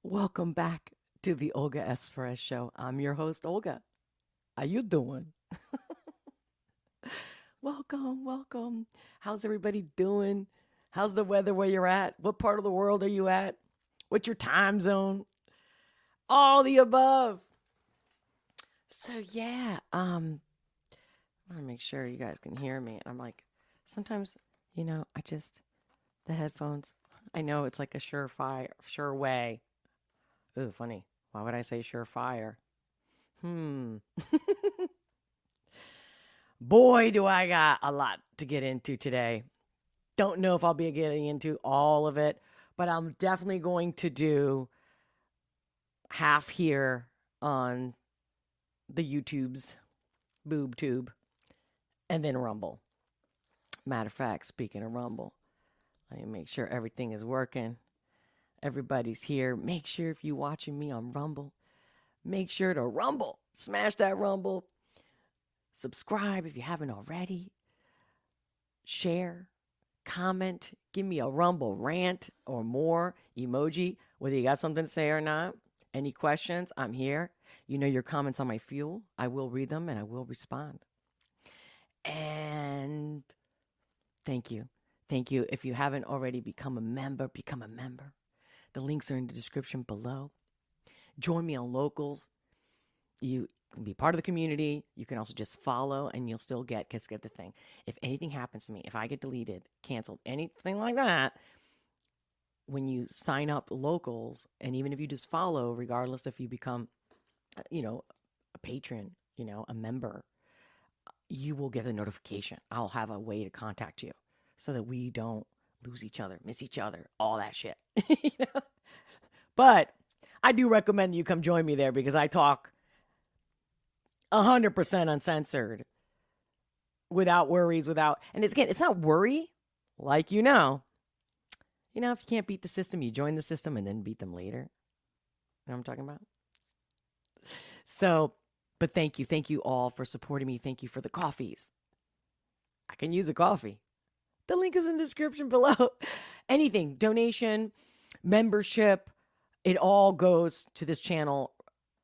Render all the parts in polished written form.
Welcome back to the Olga Express Show. I'm your host, Olga. How you doing? Welcome, welcome. How's everybody doing? How's the weather where you're at? What part of the world are you at? What's your time zone? All the above. So yeah, I want to make sure you guys can hear me. And I'm like, sometimes, the headphones. I know it's like a sure way. Ooh, funny. Why would I say surefire? Hmm. Boy, do I got a lot to get into today. Don't know if I'll be getting into all of it, but I'm definitely going to do half here on the YouTube's boob tube and then Rumble. Matter of fact, speaking of Rumble, let me make sure everything is working. Everybody's here. Make sure if you're watching me on Rumble, make sure to Rumble. Smash that Rumble. Subscribe if you haven't already. Share, comment, give me a Rumble rant or more emoji, whether you got something to say or not. Any questions? I'm here. You know your comments on my fuel. I will read them and I will respond. And thank you. Thank you. If you haven't already become a member, become a member. The links are in the description below. Join me on Locals. You can be part of the community. You can also just follow and you'll still get the thing. If anything happens to me, if I get deleted, canceled, anything like that, when you sign up Locals, and even if you just follow, regardless if you become, a patron, a member, you will get a notification. I'll have a way to contact you so that we don't lose each other, miss each other, all that shit. But I do recommend you come join me there because I talk 100% uncensored, without worries, and it's not worry, like if you can't beat the system, you join the system and then beat them later. You know what I'm talking about? So, but thank you all for supporting me. Thank you for the coffees. I can use a coffee. The link is in the description below. Anything, donation, membership, it all goes to this channel.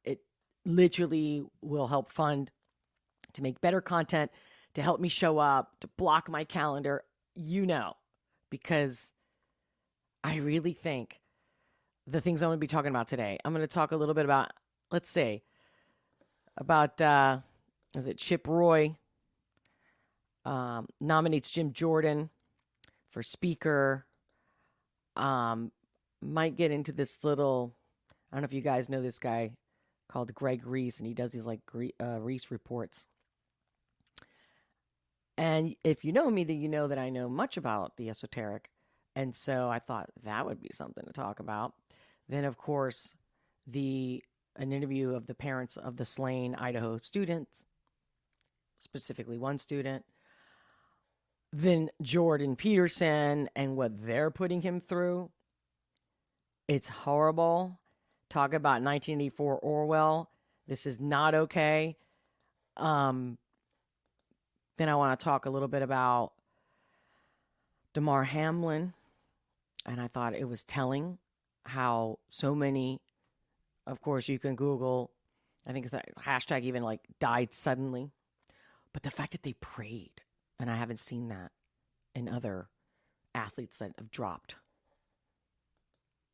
It literally will help fund to make better content, to help me show up, to block my calendar, because I really think the things I'm going to be talking about today, I'm going to talk a little bit about, let's say, about, is it Chip Roy nominates Jim Jordan for speaker. Might get into this little, I don't know if you guys know this guy called Greg Reese, and he does these like Reese reports. And if you know me, then you know that I know much about the esoteric. And so I thought that would be something to talk about. Then, of course, an interview of the parents of the slain Idaho students, specifically one student. Then Jordan Peterson and what they're putting him through. It's horrible. Talk about 1984 Orwell. This is not okay. Then I want to talk a little bit about Damar Hamlin. And I thought it was telling how so many, of course, you can Google, I think it's that hashtag even like died suddenly. But the fact that they prayed, and I haven't seen that in other athletes that have dropped.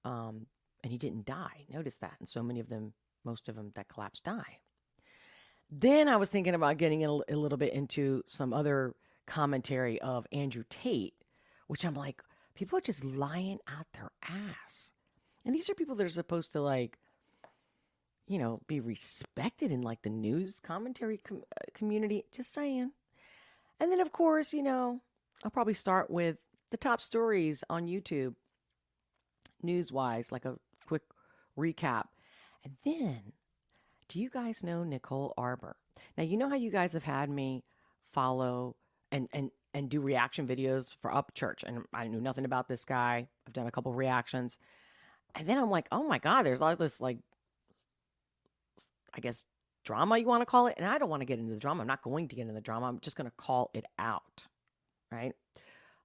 And he didn't die. Notice that. And so many of them, most of them that collapsed die. Then I was thinking about getting a little bit into some other commentary of Andrew Tate, which I'm like, people are just lying out their ass. And these are people that are supposed to be respected in like the news commentary community. Just saying. And then, of course, I'll probably start with the top stories on YouTube, news-wise, like a quick recap. And then, do you guys know Nicole Arbour? Now, you know how you guys have had me follow and do reaction videos for Upchurch, and I knew nothing about this guy. I've done a couple reactions. And then I'm like, oh my God, there's all this, like, I guess, drama you want to call it. And I don't want to get into the drama. I'm not going to get into the drama. I'm just going to call it out. Right.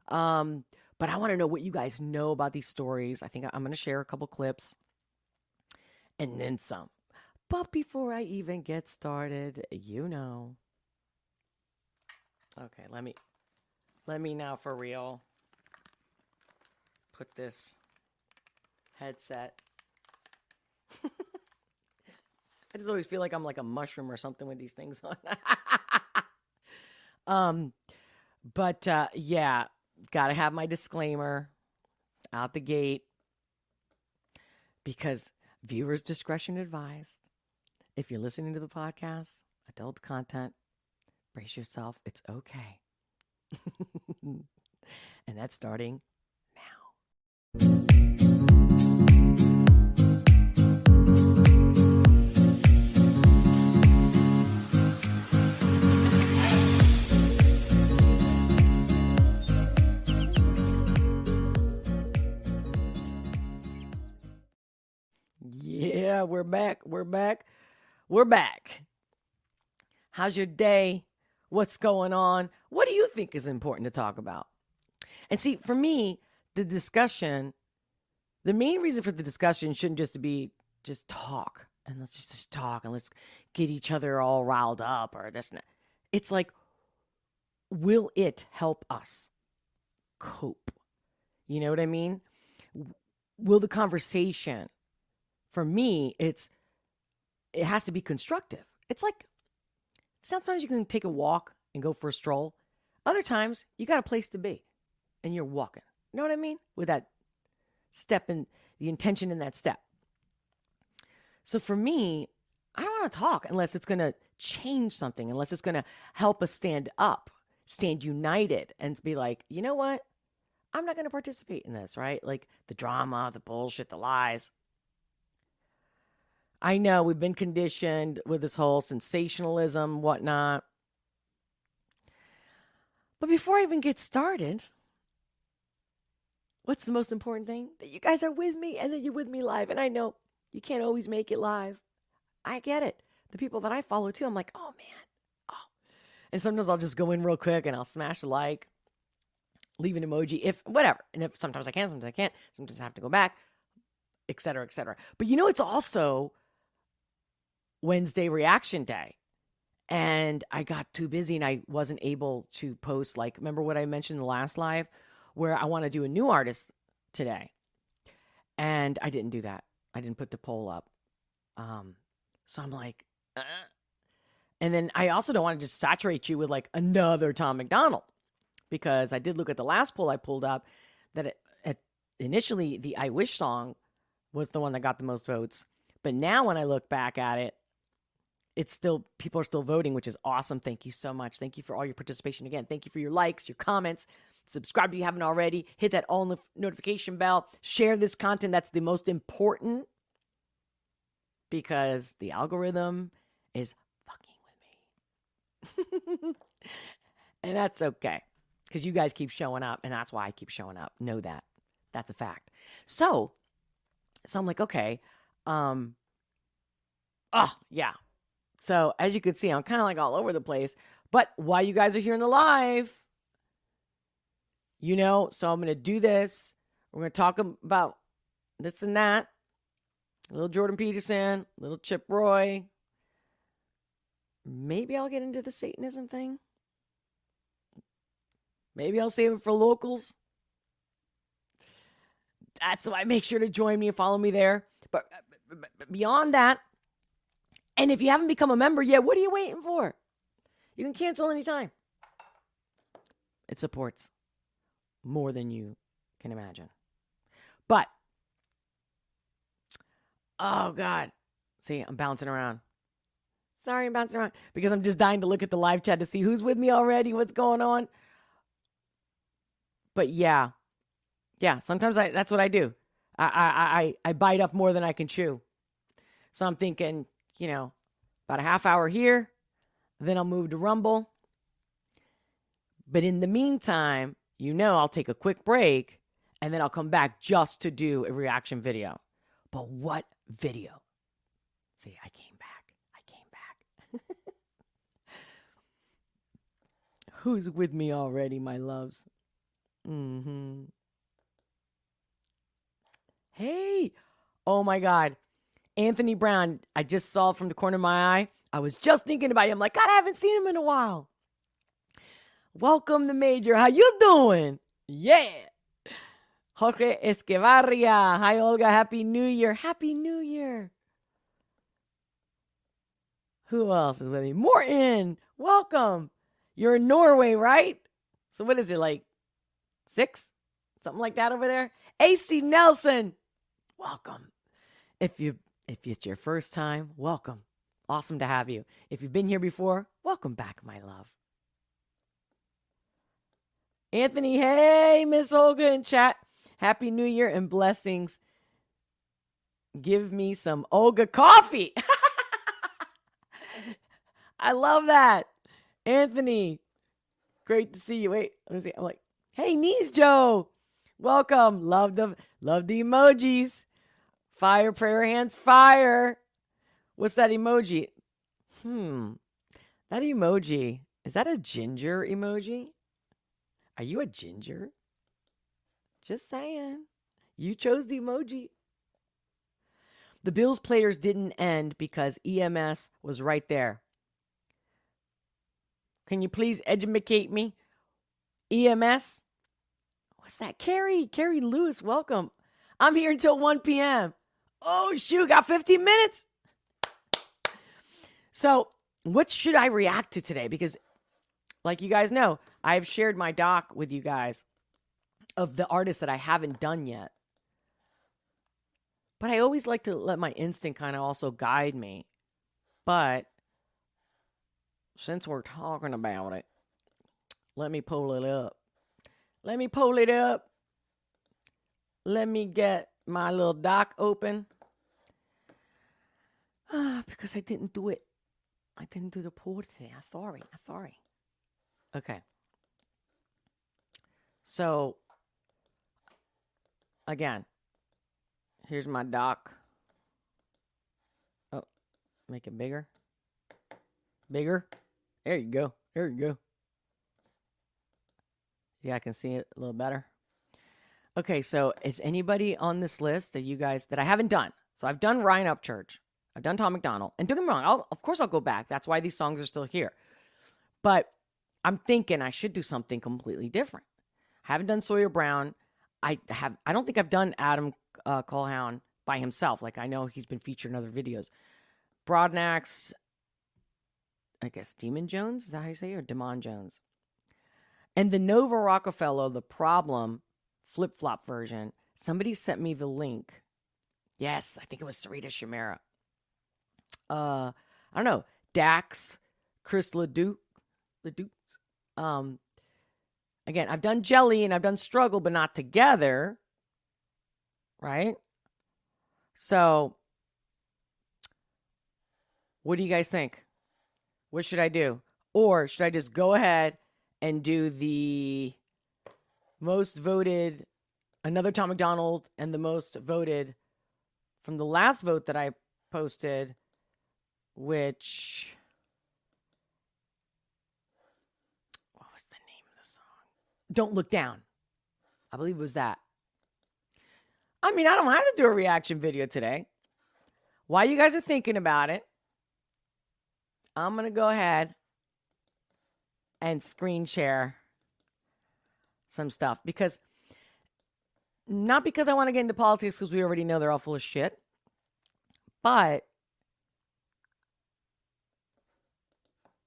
But I want to know what you guys know about these stories. I think I'm going to share a couple clips. and then some. But before I even get started, Okay, let me now for real put this headset. I just always feel like I'm like a mushroom or something with these things on. But yeah, gotta have my disclaimer out the gate because viewers' discretion advised. If you're listening to the podcast, adult content, brace yourself. It's okay. And that's starting now. Yeah, we're back. How's your day? What's going on? What do you think is important to talk about? And see, for me, the main reason for the discussion shouldn't just talk. And let's just talk and let's get each other all riled up or this and that. It's like, will it help us cope? You know what I mean? Will the conversation, for me, it has to be constructive. It's like, sometimes you can take a walk and go for a stroll. Other times, you got a place to be and you're walking. You know what I mean? With that step and the intention in that step. So for me, I don't want to talk unless it's going to change something, unless it's going to help us stand up, stand united, and be like, you know what? I'm not going to participate in this, right? Like the drama, the bullshit, the lies. I know we've been conditioned with this whole sensationalism, whatnot. But before I even get started, what's the most important thing? That you guys are with me and that you're with me live. And I know you can't always make it live. I get it. The people that I follow too, I'm like, oh man. Oh. And sometimes I'll just go in real quick and I'll smash a like, leave an emoji, if whatever. And if sometimes I can, sometimes I can't. Sometimes I have to go back, et cetera, et cetera. But it's also Wednesday reaction day. And I got too busy and I wasn't able to post, like, remember what I mentioned in the last live where I want to do a new artist today. And I didn't do that. I didn't put the poll up. So I'm like, And then I also don't want to just saturate you with like another Tom McDonald, because I did look at the last poll I pulled up that initially the I Wish song was the one that got the most votes. But now when I look back at it, people are still voting, which is awesome. Thank you so much. Thank you for all your participation. Again, thank you for your likes, your comments. Subscribe if you haven't already. Hit that all notification bell. Share this content. That's the most important, because the algorithm is fucking with me. And that's okay, because you guys keep showing up, and that's why I keep showing up. Know that. That's a fact. So I'm like, okay. Yeah. So as you can see, I'm kind of like all over the place. But while you guys are here in the live, so I'm going to do this. We're going to talk about this and that. A little Jordan Peterson, a little Chip Roy. Maybe I'll get into the Satanism thing. Maybe I'll save it for locals. That's why make sure to join me and follow me there. But beyond that, and if you haven't become a member yet, what are you waiting for? You can cancel anytime. It supports more than you can imagine. But, oh God. See, I'm bouncing around. Sorry, I'm bouncing around because I'm just dying to look at the live chat to see who's with me already, what's going on. But yeah, sometimes that's what I do. I bite off more than I can chew. So I'm thinking, about a half hour here, then I'll move to Rumble. But in the meantime, I'll take a quick break and then I'll come back just to do a reaction video. But what video? See, I came back. Who's with me already, my loves? Hey, oh my God. Anthony Brown, I just saw from the corner of my eye. I was just thinking about him. Like, God, I haven't seen him in a while. Welcome to Major. How you doing? Yeah. Jorge Esquivarria. Hi, Olga. Happy New Year. Happy New Year. Who else is with me? Morton. Welcome. You're in Norway, right? So what is it, like 6? Something like that over there? AC Nelson. Welcome. If it's your first time, welcome. Awesome to have you. If you've been here before, welcome back, my love. Anthony, hey, Miss Olga in chat. Happy New Year and blessings. Give me some Olga coffee. I love that. Anthony, great to see you. Wait, let me see. I'm like, hey, Niece Joe. Welcome. Love the emojis. Fire, prayer hands, fire. What's that emoji? That emoji. Is that a ginger emoji? Are you a ginger? Just saying. You chose the emoji. The Bills players didn't end because EMS was right there. Can you please educate me? EMS? What's that? Carrie Lewis, welcome. I'm here until 1 p.m. Oh, shoot, got 15 minutes. So what should I react to today? Because like you guys know, I've shared my doc with you guys of the artists that I haven't done yet. But I always like to let my instinct kind of also guide me. But since we're talking about it, let me pull it up. Let me get my little doc open. Because I didn't do it. I didn't do the poll today. I'm sorry. Okay. So, again, here's my doc. Oh, make it bigger. Bigger. There you go. Yeah, I can see it a little better. Okay, so is anybody on this list that you guys that I haven't done? So I've done Ryan Upchurch. I've done Tom McDonald. And don't get me wrong, of course I'll go back. That's why these songs are still here. But I'm thinking I should do something completely different. I haven't done Sawyer Brown. I don't think I've done Adam Colhoun by himself. Like I know he's been featured in other videos. Broadnax, I guess Demon Jones, is that how you say it? Or Damon Jones? And the Nova Rockefeller, The Problem, flip-flop version. Somebody sent me the link. Yes, I think it was Sarita Shamara. I don't know. Dax, Chris Leduc. Again, I've done Jelly and I've done Struggle, but not together. Right? So, what do you guys think? What should I do? Or should I just go ahead and do the most voted, another Tom McDonald, and the most voted from the last vote that I posted, which, what was the name of the song? Don't Look Down. I believe it was that. I mean, I don't have to do a reaction video today. While you guys are thinking about it, I'm going to go ahead and screen share some stuff. Because, not because I want to get into politics, because we already know they're all full of shit. But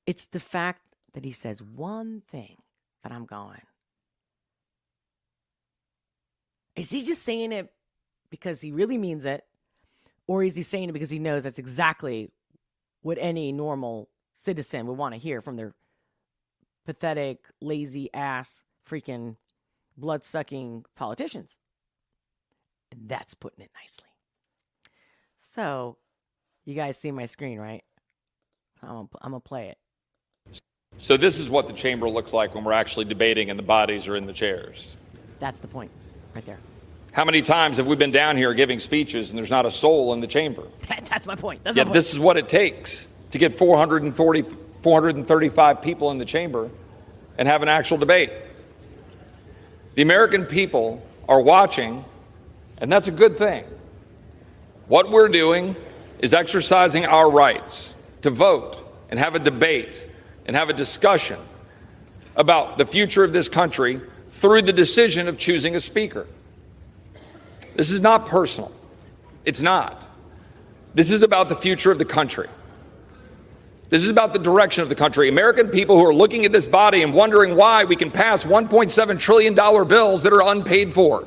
it's the fact that he says one thing that I'm going. Is he just saying it because he really means it? Or is he saying it because he knows that's exactly what any normal citizen would want to hear from their pathetic, lazy ass, freaking blood-sucking politicians? And that's putting it nicely. So, you guys see my screen, right? I'm going to play it. So this is what the chamber looks like when we're actually debating and the bodies are in the chairs. That's the point, right there. How many times have we been down here giving speeches and there's not a soul in the chamber? That's my point. Yet this is what it takes to get 435 people in the chamber and have an actual debate. The American people are watching, and that's a good thing. What we're doing is exercising our rights to vote and have a debate and have a discussion about the future of this country through the decision of choosing a speaker. This is not personal. It's not. This is about the future of the country. This is about the direction of the country. American people who are looking at this body and wondering why we can pass $1.7 trillion bills that are unpaid for.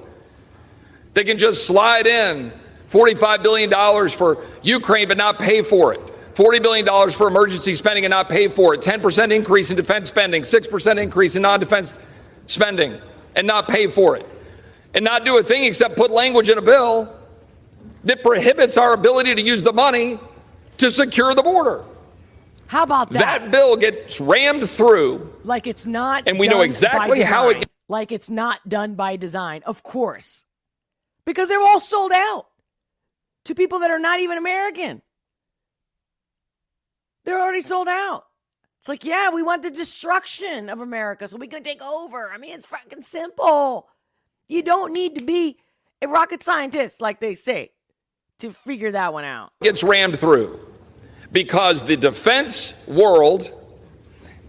They can just slide in $45 billion for Ukraine but not pay for it. $40 billion for emergency spending and not pay for it. 10% increase in defense spending, 6% increase in non-defense spending and not pay for it. And not do a thing except put language in a bill that prohibits our ability to use the money to secure the border. How about that? That bill gets rammed through. Like it's not and we know exactly how it. Like it's not done by design, of course. Because they're all sold out to people that are not even American. They're already sold out. It's like, yeah, we want the destruction of America so we can take over. I mean, it's fucking simple. You don't need to be a rocket scientist, like they say, to figure that one out. Gets rammed through because the defense world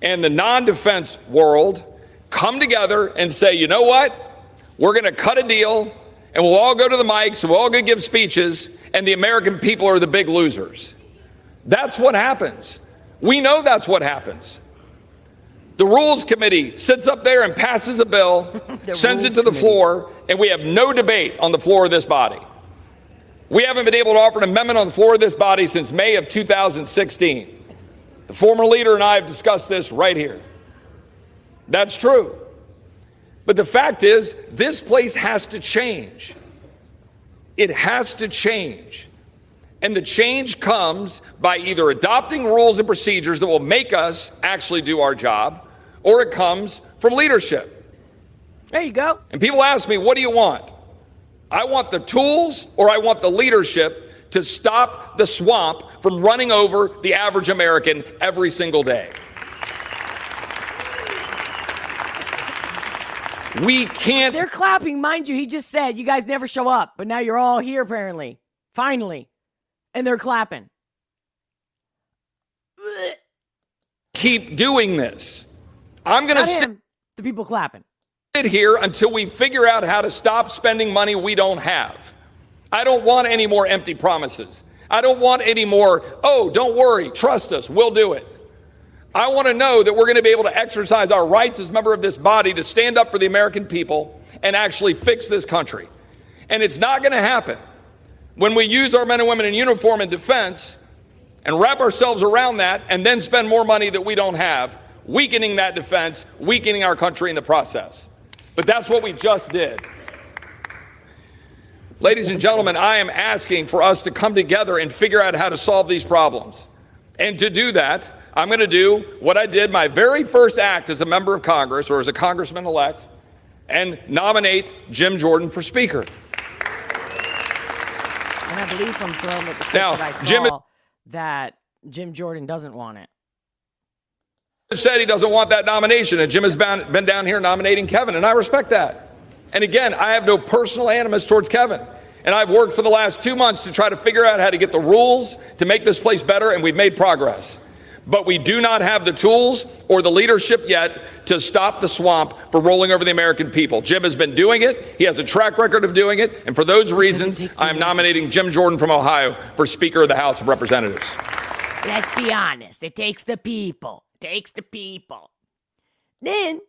and the non-defense world come together and say, you know what? We're going to cut a deal and we'll all go to the mics and we'll all go give speeches and the American people are the big losers. That's what happens. We know that's what happens. The Rules Committee sits up there and passes a bill, sends it to the floor, and we have no debate on the floor of this body. We haven't been able to offer an amendment on the floor of this body since May of 2016. The former leader and I have discussed this right here. That's true. But the fact is, this place has to change. It has to change. And the change comes by either adopting rules and procedures that will make us actually do our job, or it comes from leadership. There you go. And people ask me, what do you want? I want the tools or I want the leadership to stop the swamp from running over the average American every single day. We can't. They're clapping, mind you. He just said you guys never show up, but now you're all here apparently. Finally. And they're clapping. Keep doing this. I'm going to sit. The people clapping. Sit here until we figure out how to stop spending money we don't have. I don't want any more empty promises. I don't want any more, oh, don't worry, trust us, we'll do it. I want to know that we're going to be able to exercise our rights as a member of this body to stand up for the American people and actually fix this country. And it's not going to happen when we use our men and women in uniform in defense and wrap ourselves around that and then spend more money that we don't have, weakening that defense, weakening our country in the process. But that's what we just did. Ladies and gentlemen, I am asking for us to come together and figure out how to solve these problems. And to do that, I'm going to do what I did my very first act as a member of Congress or as a congressman-elect and nominate Jim Jordan for Speaker. And I believe from some of the clips Now, that I Jim saw that Jim Jordan doesn't want it. Said he doesn't want that nomination, and Jim has been down here nominating Kevin, and I respect that. And again, I have no personal animus towards Kevin. And I've worked for the last 2 months to try to figure out how to get the rules to make this place better, and we've made progress. But we do not have the tools or the leadership yet to stop the swamp from rolling over the American people. Jim has been doing it. He has a track record of doing it. And for those reasons, I am nominating Jim Jordan from Ohio for Speaker of the House of Representatives. Let's be honest. It takes the people. Takes the people. Then,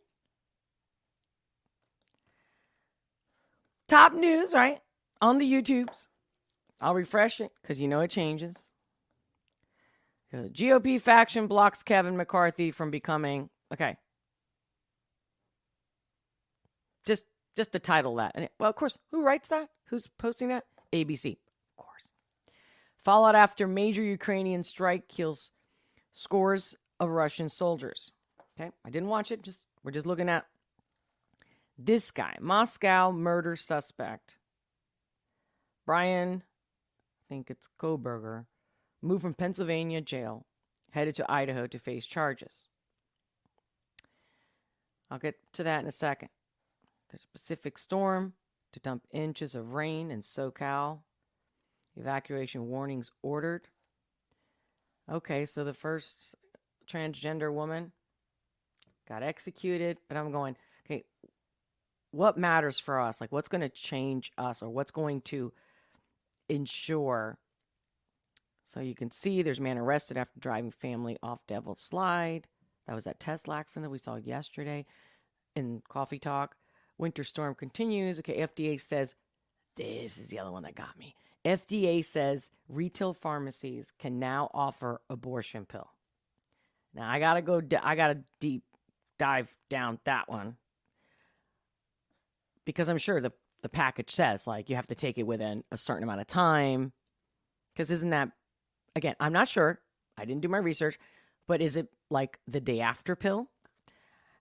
top news, right? On the YouTubes. I'll refresh it because you know it changes. The GOP faction blocks Kevin McCarthy from becoming, okay. Just the title that. And well, of course, who writes that? Who's posting that? ABC, of course. Fallout after major Ukrainian strike kills scores of Russian soldiers. Okay, I didn't watch it. We're just looking at this guy, Moscow murder suspect. Brian, I think it's Koberger, moved from Pennsylvania jail, headed to Idaho to face charges. I'll get to that in a second. There's a Pacific storm to dump inches of rain in SoCal. Evacuation warnings ordered. Okay, so the first transgender woman got executed, but I'm going, okay, what matters for us? Like, what's going to change us, or what's going to ensure? So you can see there's a man arrested after driving family off Devil's Slide. That was that Tesla accident we saw yesterday in Coffee Talk. Winter storm continues. Okay, FDA says, this is the other one that got me. FDA says retail pharmacies can now offer abortion pill. Now I gotta deep dive down that one, because I'm sure the package says like you have to take it within a certain amount of time. Because isn't that, again, I'm not sure. I didn't do my research, but is it like the day after pill?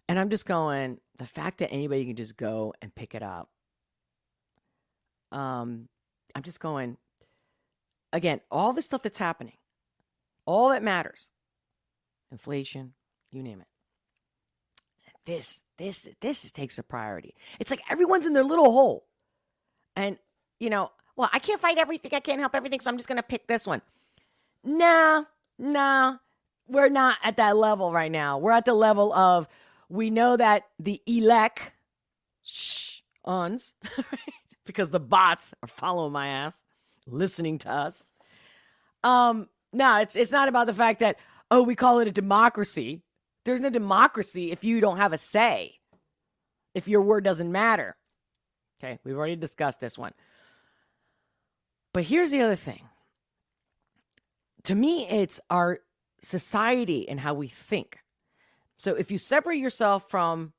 And I'm just going, the fact that anybody can just go and pick it up. I'm just going, again, all the stuff that's happening, all that matters, inflation, you name it. This takes a priority. It's like everyone's in their little hole. And, well, I can't fight everything. I can't help everything. So I'm just going to pick this one. Nah, we're not at that level right now. We're at the level of, we know that the ons, because the bots are following my ass, listening to us. No, it's not about the fact that, we call it a democracy. There's no democracy if you don't have a say, if your word doesn't matter. Okay, we've already discussed this one. But here's the other thing. To me, it's our society and how we think. So if you separate yourself from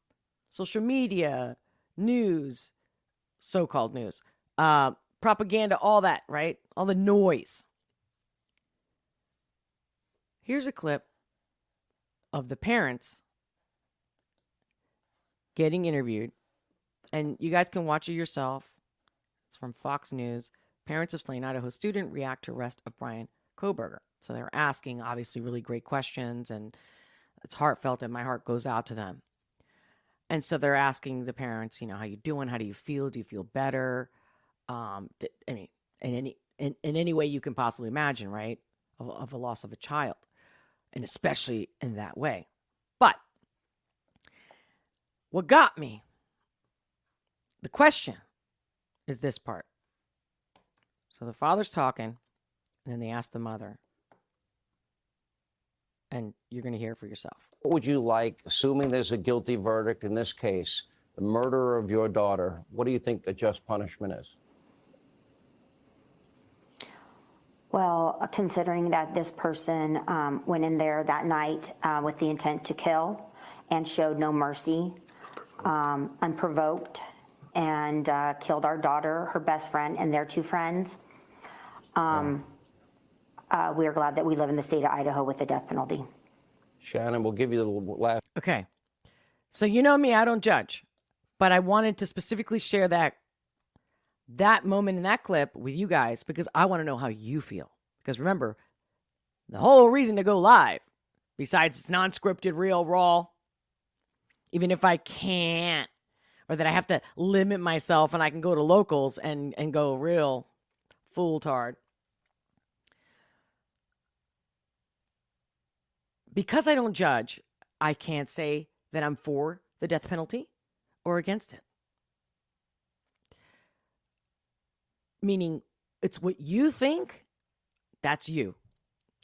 social media, news, so-called news, propaganda, all that, right? All the noise. Here's a clip of the parents getting interviewed. And you guys can watch it yourself. It's from Fox News. Parents of slain Idaho student react to arrest of Brian Kohberger. So they're asking, obviously, really great questions. And it's heartfelt, and my heart goes out to them. And so they're asking the parents, how you doing? How do you feel? Do you feel better? In any way you can possibly imagine, right? Of a loss of a child. And especially in that way. But what got me, the question is this part. So the father's talking, and then they ask the mother. And you're going to hear it for yourself. What would you like, assuming there's a guilty verdict in this case, the murderer of your daughter, what do you think a just punishment is? Well, considering that this person went in there that night with the intent to kill and showed no mercy, unprovoked, and killed our daughter, her best friend, and their two friends, we are glad that we live in the state of Idaho with the death penalty. Shannon, we'll give you the last. Okay. So you know me, I don't judge. But I wanted to specifically share that moment in that clip with you guys because I want to know how you feel. Because remember, the whole reason to go live, besides it's non-scripted, real, raw, even if I can't, or that I have to limit myself and I can go to locals and go real fool-tard. Because I don't judge, I can't say that I'm for the death penalty or against it. Meaning, it's what you think, that's you.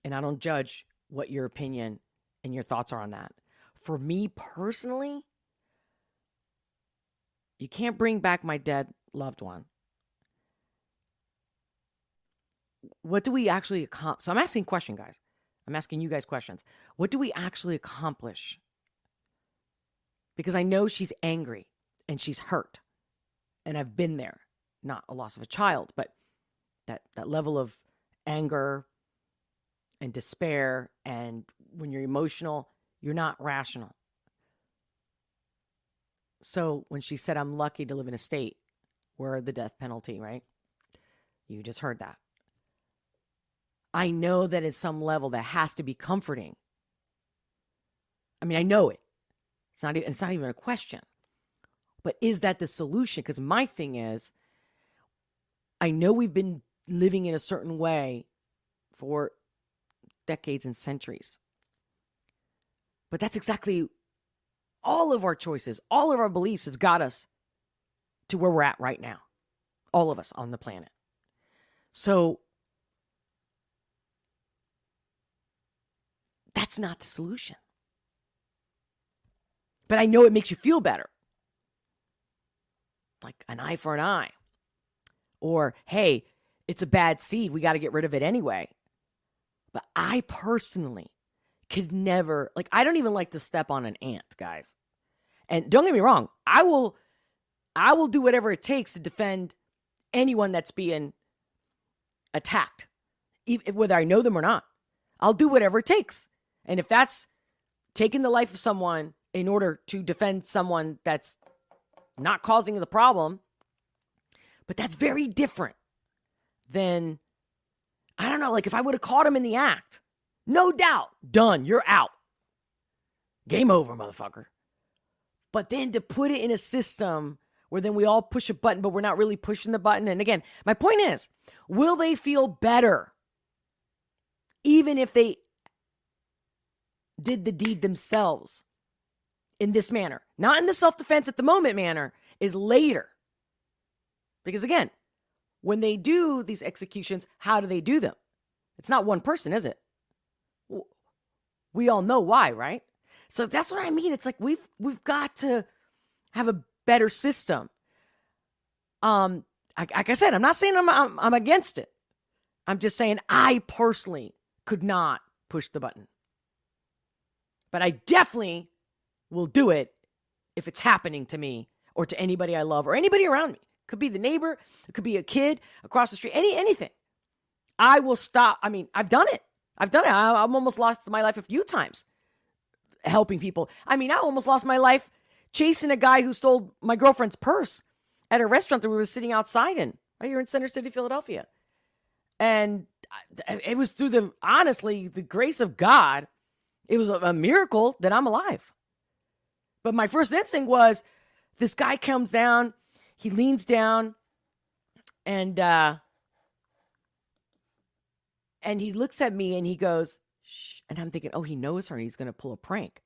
And I don't judge what your opinion and your thoughts are on that. For me personally, you can't bring back my dead loved one. What do we actually accomplish? So I'm asking a question, guys. I'm asking you guys questions. What do we actually accomplish? Because I know she's angry and she's hurt. And I've been there. Not a loss of a child, but that level of anger and despair. And when you're emotional, you're not rational. So when she said, I'm lucky to live in a state where the death penalty, right? You just heard that. I know that at some level that has to be comforting. I mean, I know it. It's not even a question. But is that the solution? Because my thing is, I know we've been living in a certain way for decades and centuries. But that's exactly all of our choices, all of our beliefs have got us to where we're at right now. All of us on the planet. So that's not the solution. But I know it makes you feel better. Like an eye for an eye. Or, hey, it's a bad seed. We got to get rid of it anyway. But I personally could never, like, I don't even like to step on an ant, guys. And don't get me wrong, I will do whatever it takes to defend anyone that's being attacked, whether I know them or not. I'll do whatever it takes. And if that's taking the life of someone in order to defend someone that's not causing the problem, but that's very different than, I don't know, like if I would have caught him in the act, no doubt, done, you're out. Game over, motherfucker. But then to put it in a system where then we all push a button, but we're not really pushing the button. And again, my point is, will they feel better even if they did the deed themselves in this manner? Not in the self-defense at the moment manner, is later. Because again, when they do these executions, how do they do them? It's not one person, is it? We all know why, right? So that's what I mean. It's like we've got to have a better system. Like I said, I'm not saying I'm against it. I'm just saying I personally could not push the button. But I definitely will do it if it's happening to me or to anybody I love or anybody around me. Could be the neighbor, it could be a kid across the street, anything. I will stop. I mean, I've done it. I've almost lost my life a few times helping people. I mean, I almost lost my life chasing a guy who stole my girlfriend's purse at a restaurant that we were sitting outside in, right here in Center City, Philadelphia. And it was through honestly, the grace of God. It was a miracle that I'm alive. But my first instinct was, this guy comes down, he leans down, and he looks at me and he goes, shh. And I'm thinking, oh, he knows her and he's going to pull a prank.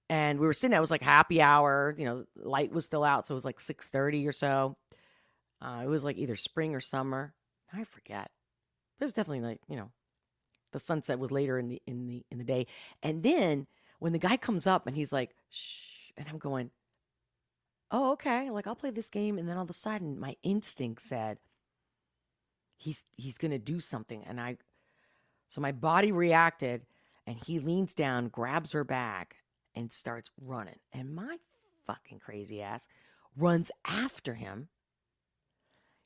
And we were sitting there, it was like happy hour, light was still out. So it was like 6:30 or so. It was like either spring or summer. I forget. It was definitely like, the sunset was later in the day. And then when the guy comes up and he's like, shh, and I'm going, oh, okay. Like, I'll play this game. And then all of a sudden my instinct said, he's going to do something. And so my body reacted and he leans down, grabs her bag and starts running. And my fucking crazy ass runs after him.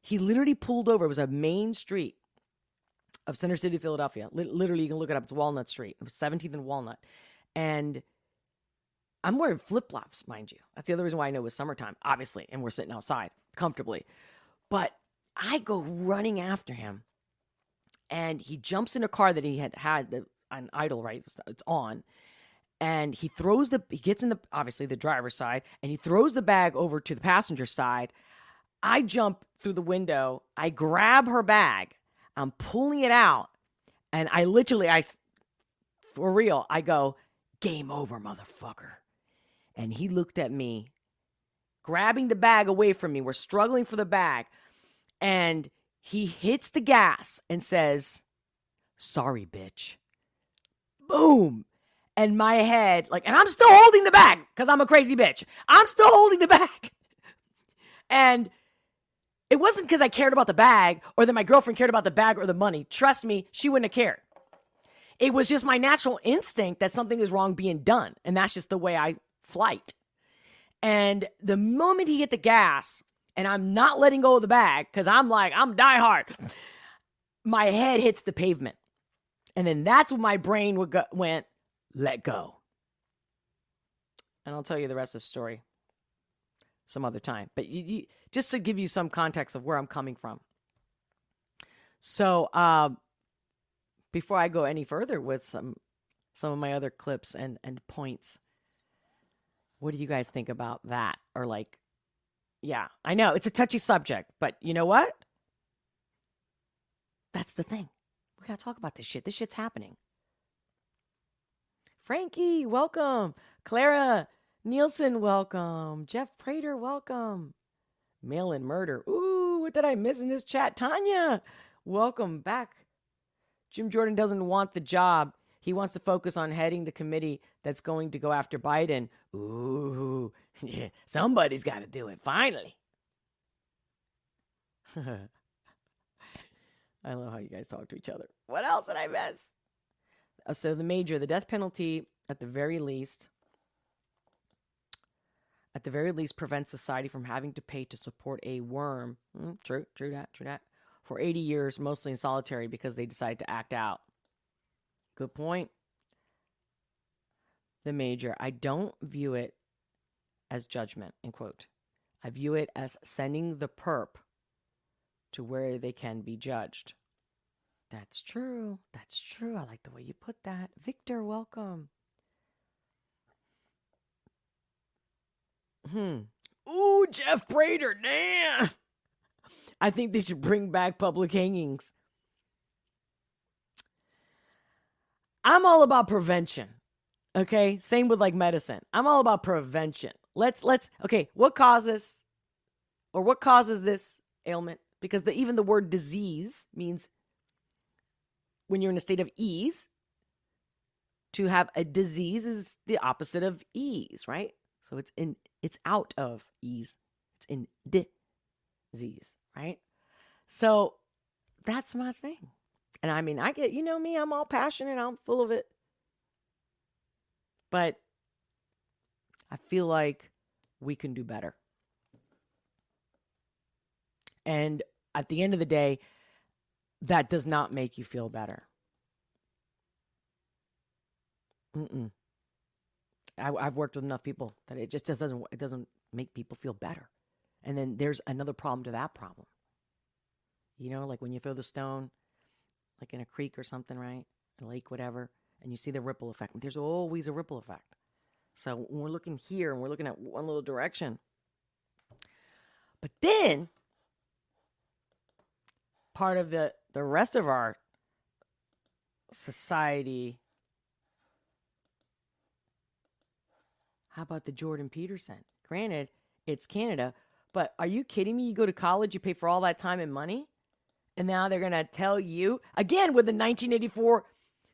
He literally pulled over. It was a main street of Center City, Philadelphia. Literally, you can look it up. It's Walnut Street. It was 17th and Walnut. And I'm wearing flip-flops, mind you. That's the other reason why I know it was summertime, obviously. And we're sitting outside comfortably. But I go running after him. And he jumps in a car that he had on idle, right? It's on. And he gets in obviously the driver's side. And he throws the bag over to the passenger side. I jump through the window. I grab her bag. I'm pulling it out. And for real, I go, game over, motherfucker. And he looked at me, grabbing the bag away from me. We're struggling for the bag. And he hits the gas and says, sorry, bitch. Boom. And my head, and I'm still holding the bag because I'm a crazy bitch. I'm still holding the bag. And it wasn't because I cared about the bag or that my girlfriend cared about the bag or the money. Trust me, she wouldn't have cared. It was just my natural instinct that something is wrong being done. And that's just the way I flight. And the moment he hit the gas, and I'm not letting go of the bag because I'm die hard, my head hits the pavement. And then that's when my brain went, let go. And I'll tell you the rest of the story some other time. But just to give you some context of where I'm coming from. So before I go any further with some of my other clips and points, what do you guys think about that? Or yeah, I know it's a touchy subject, but you know what? That's the thing. We got to talk about this shit. This shit's happening. Frankie, welcome. Clara Nielsen, welcome. Jeff Prater, welcome. Mail-in murder. Ooh, what did I miss in this chat? Tanya, welcome back. Jim Jordan doesn't want the job. He wants to focus on heading the committee that's going to go after Biden. Ooh, yeah, somebody's got to do it, finally. I love how you guys talk to each other. What else did I miss? So the death penalty, at the very least, prevents society from having to pay to support a worm. True that. For 80 years, mostly in solitary because they decided to act out. Good point. The major, I don't view it as judgment, end quote. I view it as sending the perp to where they can be judged. That's true. I like the way you put that. Victor, welcome. Ooh, Jeff Prater, damn. I think they should bring back public hangings. I'm all about prevention. Okay? Same with like medicine. I'm all about prevention. Let's okay, what causes this ailment? Because even the word disease means when you're in a state of ease. To have a disease is the opposite of ease, right? So it's out of ease. It's in disease, right? So that's my thing. And I mean, I get, you know me, I'm all passionate. I'm full of it. But I feel like we can do better. And at the end of the day, that does not make you feel better. I've worked with enough people that it just doesn't make people feel better. And then there's another problem to that problem. You know, like when you throw the stone, like in a creek or something, right? A lake, whatever, and you see the ripple effect. There's always a ripple effect. So when we're looking here and we're looking at one little direction, but then part of the rest of our society. How about the Jordan Peterson? Granted, it's Canada, but are you kidding me? You go to college, you pay for all that time and money, and now they're going to tell you, again, with the 1984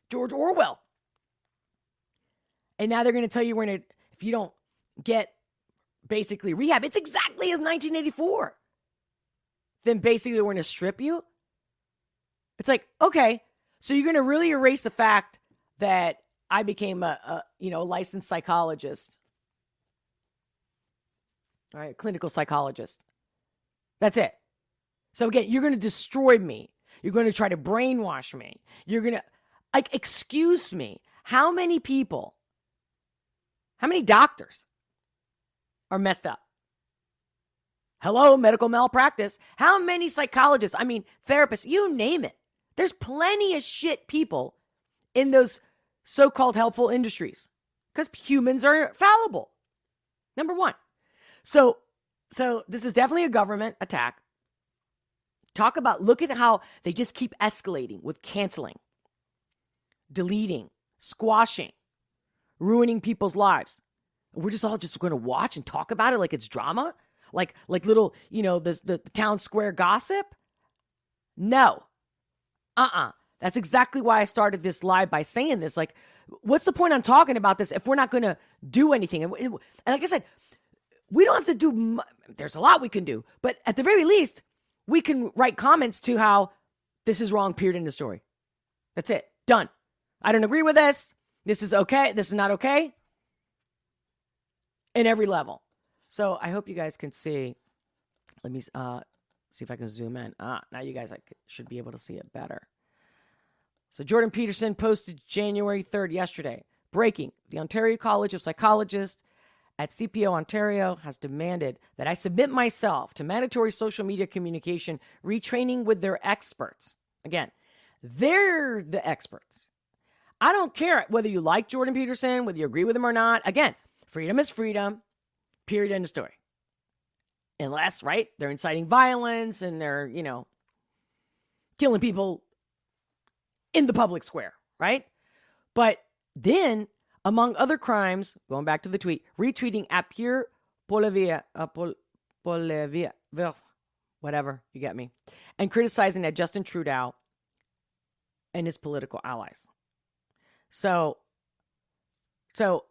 George Orwell. And now they're going to tell you if you don't get basically rehab, it's exactly as 1984. Then basically we're going to strip you. It's like, okay, so you're going to really erase the fact that I became a licensed psychologist. All right, clinical psychologist. That's it. So again, you're going to destroy me. You're going to try to brainwash me. You're going to, excuse me. How many people, how many doctors are messed up? Hello, medical malpractice. How many psychologists, therapists, you name it. There's plenty of shit people in those so-called helpful industries because humans are fallible. Number one. So this is definitely a government attack. Look at how they just keep escalating with canceling, deleting, squashing, ruining people's lives. We're just all going to watch and talk about it like it's drama, like little, the town square gossip. No. That's exactly why I started this live by saying this. Like, what's the point on talking about this if we're not going to do anything? And like I said, we don't have to do, there's a lot we can do, but at the very least, we can write comments to how this is wrong, period, in the story. That's it. Done. I don't agree with this. This is okay. This is not okay. In every level. So I hope you guys can see. Let me see if I can zoom in. Now you guys should be able to see it better. So Jordan Peterson posted January 3rd yesterday. Breaking. The Ontario College of Psychologists at CPO Ontario has demanded that I submit myself to mandatory social media communication retraining with their experts. Again, they're the experts. I don't care whether you like Jordan Peterson, whether you agree with him or not. Again, freedom is freedom, period, end of story. Unless, right, they're inciting violence and they're, killing people in the public square, right? But then, among other crimes, going back to the tweet, retweeting at Pure Polivia, whatever, you get me, and criticizing that Justin Trudeau and his political allies. So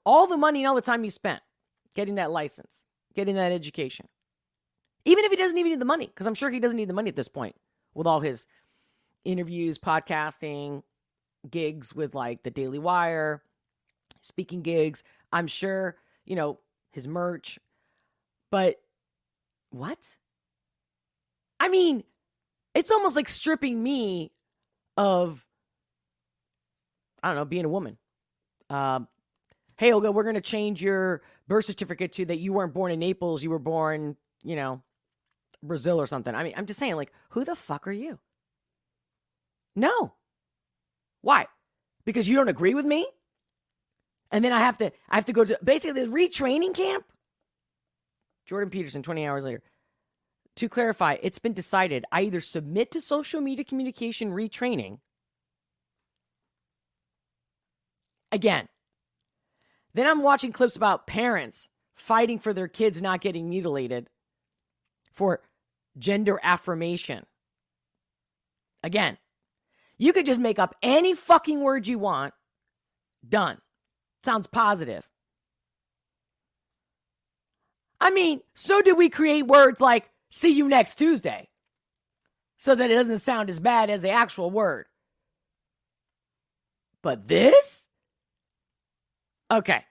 all the money and all the time you spent getting that license, getting that education, even if he doesn't even need the money, because I'm sure he doesn't need the money at this point with all his interviews, podcasting, gigs with like the Daily Wire, speaking gigs, I'm sure, his merch. But what? I mean, it's almost like stripping me of, I don't know, being a woman. Hey, Olga, we're going to change your birth certificate to that you weren't born in Naples, you were born, Brazil or something. I mean, I'm just saying, like, who the fuck are you? No. Why? Because you don't agree with me? And then I have to go to basically the retraining camp? Jordan Peterson, 20 hours later. To clarify, it's been decided I either submit to social media communication retraining. Again. Then I'm watching clips about parents fighting for their kids not getting mutilated for gender affirmation. Again, you could just make up any fucking word you want. Done. Sounds positive. I mean, so did we create words like see you next Tuesday so that it doesn't sound as bad as the actual word. But this? Okay.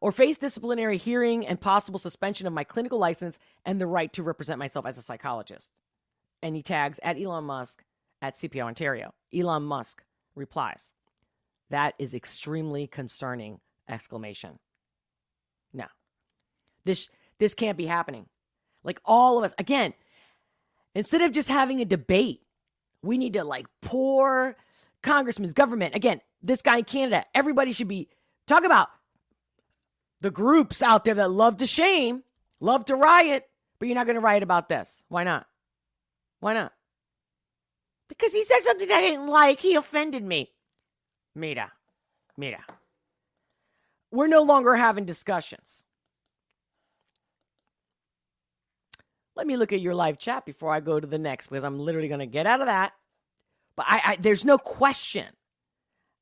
Or face disciplinary hearing and possible suspension of my clinical license and the right to represent myself as a psychologist. And he tags at Elon Musk at CPO Ontario. Elon Musk replies, that is extremely concerning, exclamation. No, this can't be happening. Like all of us, again, instead of just having a debate, we need to like pour congressmen's government. Again, this guy in Canada, everybody should be talk about the groups out there that love to shame, love to riot, but you're not going to riot about this. Why not? Why not? Because he said something I didn't like. He offended me. Mira. We're no longer having discussions. Let me look at your live chat before I go to the next, because I'm literally going to get out of that. But there's no question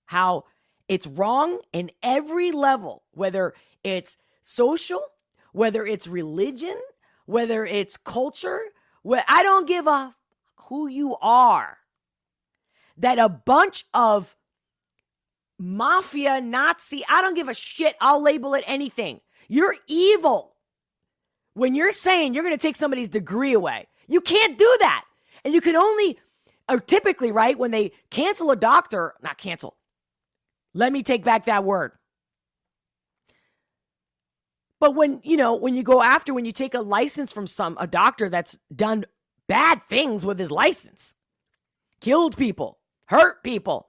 how it's wrong in every level, whether it's social, whether it's religion, whether it's culture. I don't give a who you are. That a bunch of mafia, Nazi, I don't give a shit. I'll label it anything. You're evil. When you're saying you're going to take somebody's degree away, you can't do that. And you can only, or typically, right, when they cancel a doctor, not cancel. Let me take back that word. But when you take a license from a doctor that's done bad things with his license, killed people, hurt people,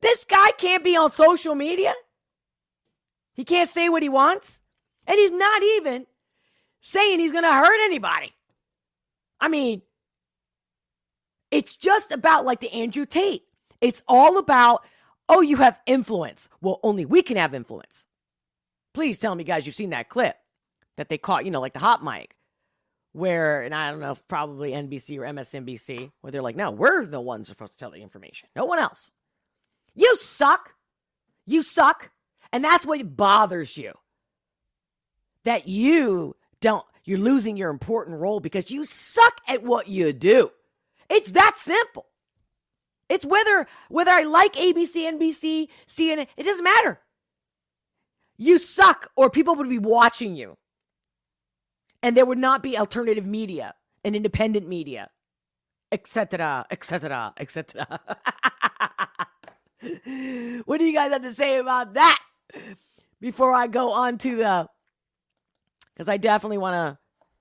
this guy can't be on social media. He can't say what he wants. And he's not even saying he's going to hurt anybody. I mean, it's just about like the Andrew Tate. It's all about, oh, you have influence. Well, only we can have influence. Please tell me, guys, you've seen that clip that they caught, like the hot mic, where, and I don't know if probably NBC or MSNBC, where they're like, no, we're the ones supposed to tell the information. No one else. You suck. You suck. And that's what bothers you. That you're losing your important role because you suck at what you do. It's that simple. It's whether I like ABC, NBC, CNN, it doesn't matter. You suck, or people would be watching you. And there would not be alternative media and independent media, etc., etc., etc. What do you guys have to say about that? Before I go on to because I definitely want to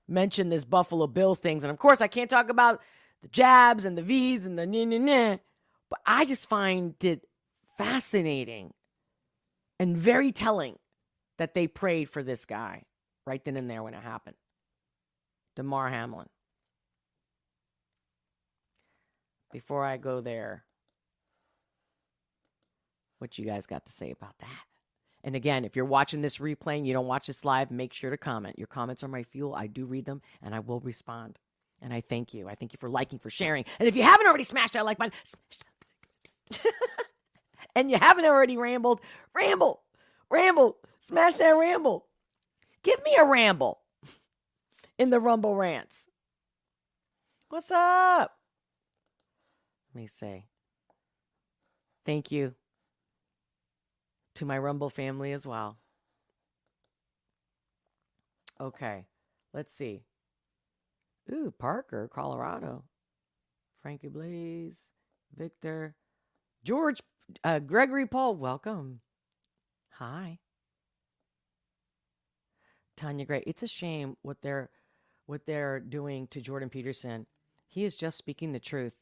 mention this Buffalo Bills things. And of course, I can't talk about the jabs and the V's and the nah. But I just find it fascinating and very telling that they prayed for this guy right then and there when it happened. Damar Hamlin. Before I go there, what you guys got to say about that. And again, if you're watching this replay and you don't watch this live, make sure to comment. Your comments are my fuel. I do read them, and I will respond. And I thank you. I thank you for liking, for sharing. And if you haven't already smashed that like button, and you haven't already rambled, ramble, smash that ramble. Give me a ramble in the Rumble Rants. What's up? Let me say thank you to my Rumble family as well. Okay, let's see. Ooh, Parker, Colorado. Frankie Blaze, Victor, George, Gregory Paul, welcome. Hi. Tanya Gray, it's a shame what they're doing to Jordan Peterson. He is just speaking the truth.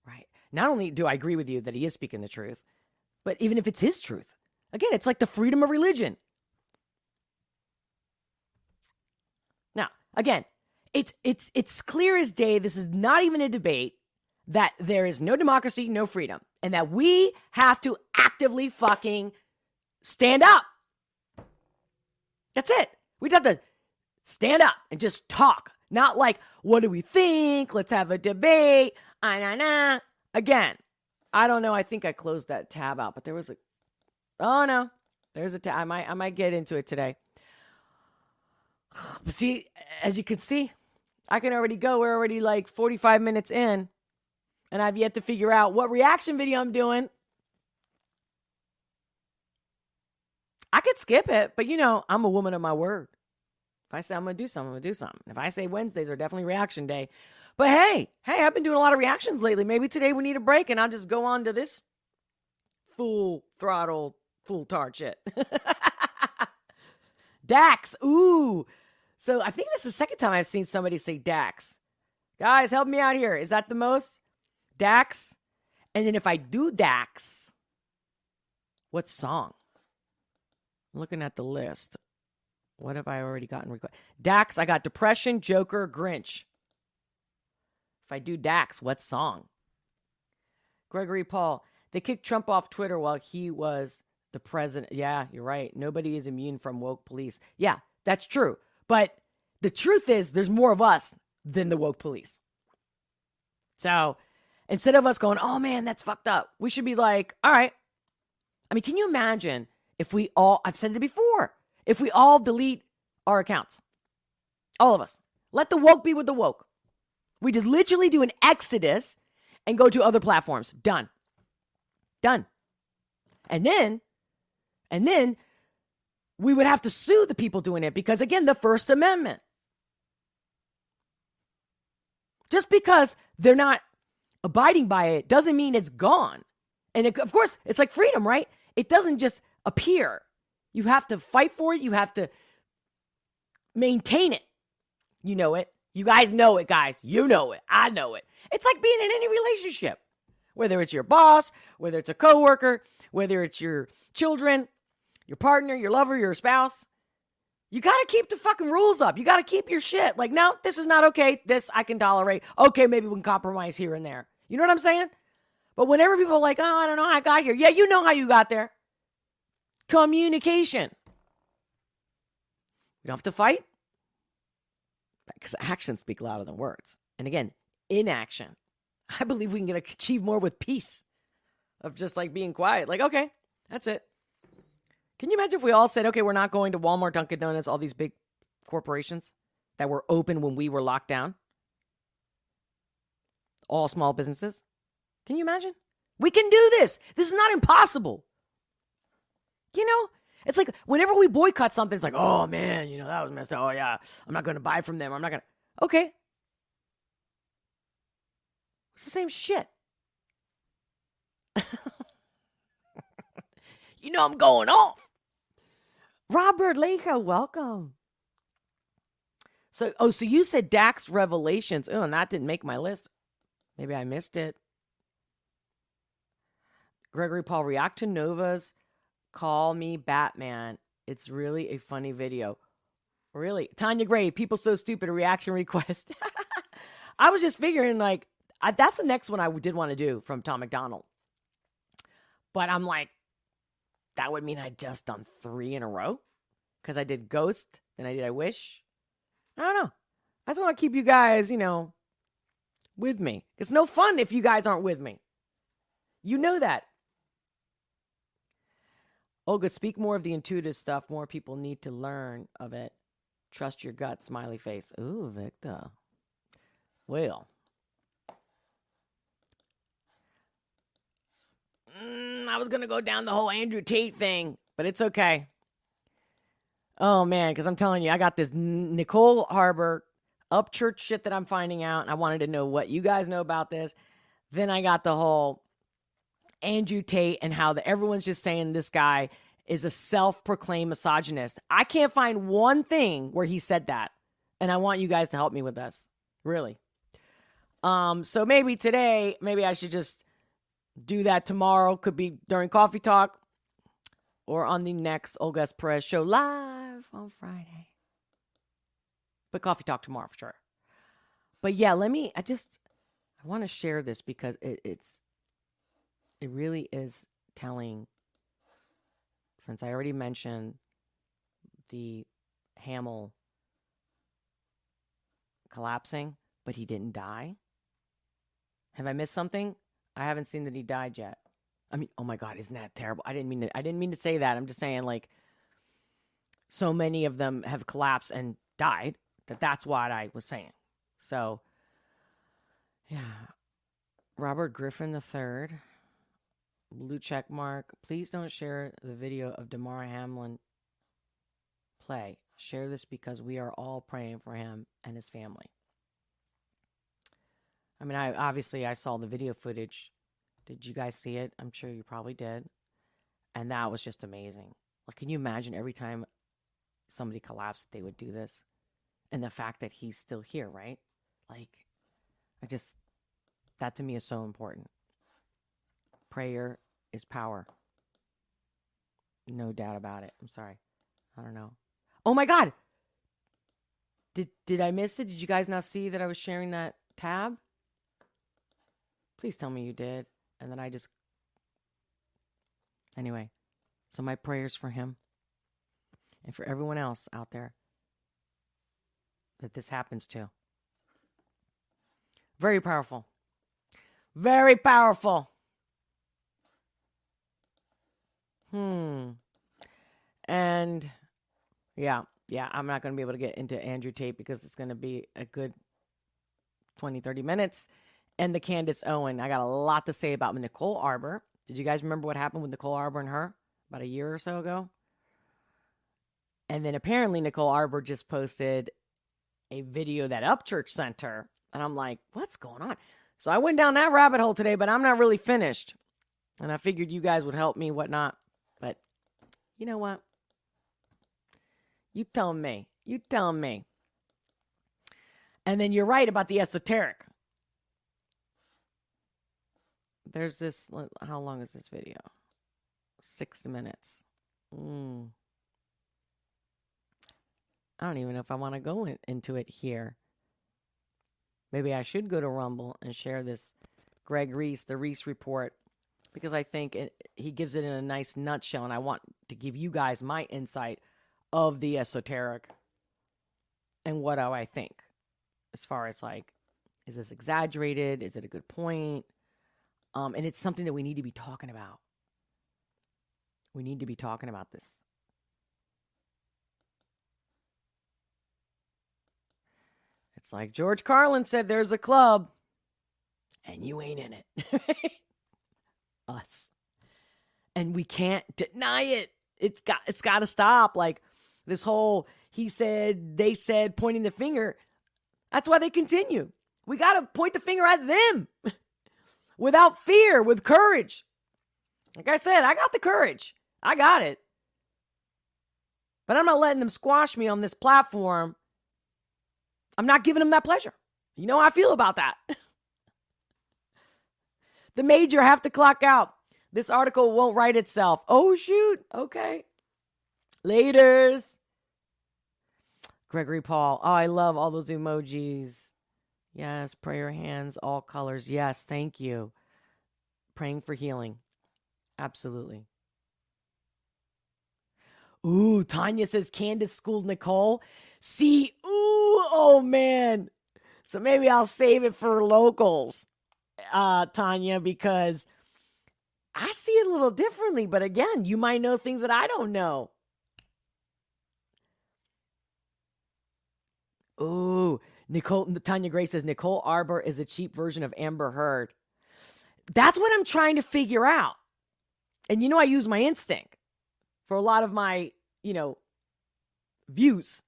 Right. Not only do I agree with you that he is speaking the truth, but even if it's his truth, again, it's like the freedom of religion. Now, again, it's clear as day. This is not even a debate that there is no democracy, no freedom, and that we have to actively fucking stand up. That's it. We just have to stand up and just talk. Not like, what do we think? Let's have a debate. Again, I don't know. I think I closed that tab out, but there was oh no, there's a tab. I might get into it today. But see, as you can see, I can already go. We're already like 45 minutes in, and I've yet to figure out what reaction video I'm doing. I could skip it, but I'm a woman of my word. If I say I'm going to do something, I'm going to do something. If I say Wednesdays are definitely reaction day. But hey, I've been doing a lot of reactions lately. Maybe today we need a break and I'll just go on to this full throttle, full tard shit. Dax, ooh. So I think this is the second time I've seen somebody say Dax. Guys, help me out here. Is that the most? Dax? And then if I do Dax, what song? I'm looking at the list. What have I already gotten? Dax, I got Depression, Joker, Grinch. If I do Dax, what song? Gregory Paul, they kicked Trump off Twitter while he was the president. Yeah, you're right. Nobody is immune from woke police. Yeah, that's true. But the truth is there's more of us than the woke police. So instead of us going, oh man, that's fucked up, we should be like, all right. I mean, can you imagine if we all, I've said it before, if we all delete our accounts, all of us, let the woke be with the woke. We just literally do an exodus and go to other platforms. Done. And then we would have to sue the people doing it because, again, the First Amendment. Just because they're not abiding by it doesn't mean it's gone. And of course, it's like freedom, right? It doesn't just appear. You have to fight for it. You have to maintain it. You know it. You guys know it, guys. You know it. I know it. It's like being in any relationship, whether it's your boss, whether it's a coworker, whether it's your children, your partner, your lover, your spouse. You got to keep the fucking rules up. You got to keep your shit. Like, no, this is not okay. This I can tolerate. Okay, maybe we can compromise here and there. You know what I'm saying? But whenever people are like, oh, I don't know how I got here. Yeah, you know how you got there. Communication. You don't have to fight. Because actions speak louder than words. And again, inaction. I believe we can achieve more with peace. Of just like being quiet. Like, okay, that's it. Can you imagine if we all said, okay, we're not going to Walmart, Dunkin' Donuts, all these big corporations that were open when we were locked down? All small businesses. Can you imagine? We can do this. This is not impossible. You know, it's like whenever we boycott something, it's like, oh man, that was messed up. Oh yeah, I'm not going to buy from them. I'm not going to. Okay. It's the same shit. I'm going off. Robert Laker, welcome. So you said Dax Revelations. Oh, and that didn't make my list. Maybe I missed it. Gregory Paul, react to Nova's Call Me Batman. It's really a funny video. Really? Tanya Gray, people so stupid, a reaction request. I was just figuring, that's the next one I did want to do from Tom McDonald. But I'm like, that would mean I just done 3 in a row because I did Ghost, then I did I Wish. I don't know. I just want to keep you guys, with me. It's no fun if you guys aren't with me. You know that. Olga, speak more of the intuitive stuff. More people need to learn of it. Trust your gut, smiley face. Ooh, Victor. Well. I was going to go down the whole Andrew Tate thing, but it's okay. Oh, man, because I'm telling you, I got this Nicole Arbour Upchurch shit that I'm finding out, and I wanted to know what you guys know about this. Then I got the whole Andrew Tate and how everyone's just saying this guy is a self-proclaimed misogynist. I can't find one thing where he said that, and I want you guys to help me with this, really. So maybe today, maybe I should just do that tomorrow. Could be during Coffee Talk or on the next Olga Pérez show live on Friday. But Coffee Talk tomorrow for sure. But yeah, I want to share this because it really is telling, since I already mentioned the Hamlin collapsing, but he didn't die. Have I missed something? I haven't seen that he died yet. I mean, oh my God, isn't that terrible? I didn't mean to say that. I'm just saying, like, so many of them have collapsed and died that's what I was saying. So, yeah. Robert Griffin III, blue check mark. Please don't share the video of Damar Hamlin play. Share this because we are all praying for him and his family. I mean, I saw the video footage. Did you guys see it? I'm sure you probably did. And that was just amazing. Like, can you imagine every time somebody collapsed, they would do this? And the fact that he's still here, right? Like, that to me is so important. Prayer is power. No doubt about it. I'm sorry. I don't know. Oh my God. Did I miss it? Did you guys not see that I was sharing that tab? Please tell me you did. And then anyway, so my prayers for him and for everyone else out there that this happens to. Very powerful. Very powerful. And yeah, I'm not going to be able to get into Andrew Tate because it's going to be a good 20, 30 minutes. And the Candace Owen. I got a lot to say about Nicole Arbour. Did you guys remember what happened with Nicole Arbour and her about a year or so ago? And then apparently Nicole Arbour just posted a video that Upchurch sent her. And I'm like, what's going on? So I went down that rabbit hole today, but I'm not really finished. And I figured you guys would help me, whatnot. But you know what? You tell me. You tell me. And then you're right about the esoteric. There's this, how long is this video? 6 minutes. I don't even know if I want to go into it here. Maybe I should go to Rumble and share this Greg Reese, the Reese Report, because I think he gives it in a nice nutshell, and I want to give you guys my insight of the esoteric and what do I think as far as, like, is this exaggerated? Is it a good point? And it's something that we need to be talking about. We need to be talking about this. It's like George Carlin said, there's a club, and you ain't in it. Us. And we can't deny it. It's got to stop. Like, this whole he said, they said, pointing the finger. That's why they continue. We got to point the finger at them. Without fear, with courage. Like I said, I got the courage. I got it. But I'm not letting them squash me on this platform. I'm not giving them that pleasure. You know how I feel about that. The major have to clock out. This article won't write itself. Oh, shoot. Okay. Laters. Gregory Paul. Oh, I love all those emojis. Yes, prayer hands, all colors. Yes, thank you. Praying for healing. Absolutely. Ooh, Tanya says Candace schooled Nicole. See, oh man. So maybe I'll save it for locals, Tanya, because I see it a little differently. But again, you might know things that I don't know. Ooh, Tanya Gray says Nicole Arbour is a cheap version of Amber Heard. That's what I'm trying to figure out. And I use my instinct for a lot of my, views.